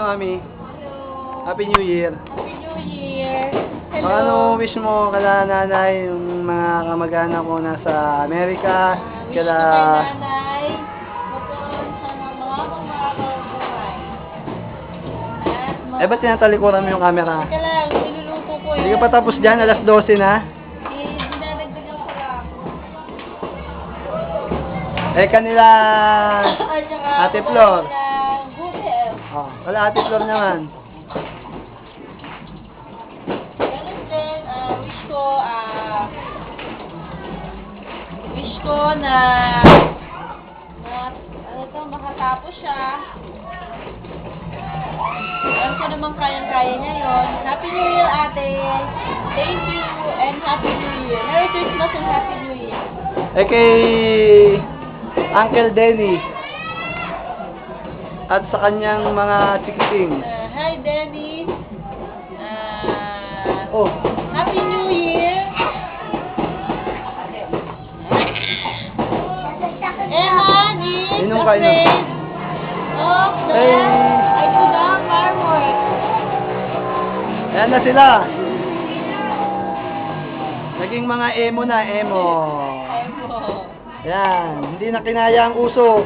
Mami. Hello. Happy New Year. Happy New Year. Hello. Ano wish mo kala nanay, yung mga kamag-anak ko nasa Amerika, Wish ko kala... kay nanay, magkaroon siya ng mga buhay. At Eh, ba't tinatalikuran mo yung camera? Teka lang, niluluto ko Hindi ka pa tapos dyan, alas 12 na. dinadagdagan ko lang. Eh, kanila... At saka, Ate Flor. ng good health. Oh, wala Ate Flor naman. Ganun din, wish ko na ano to, makatapos siya. Alam ko naman kayang-kaya niya yun. Happy New Year, ate! Thank you and Happy New Year. Merry Christmas and Happy New Year. Eh, kay... Uncle Denny. At sa kanyang mga chikiting. Hi, Dennis. Oh, Happy New Year. Honey, Inom ka, inom. of the Hey. I do the firework. ayan na sila. Naging mga emo na, emo. Yan, hindi na kinaya ang usok.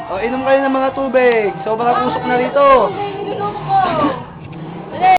O, inom kayo ng mga tubig. Sobrang usok na rito.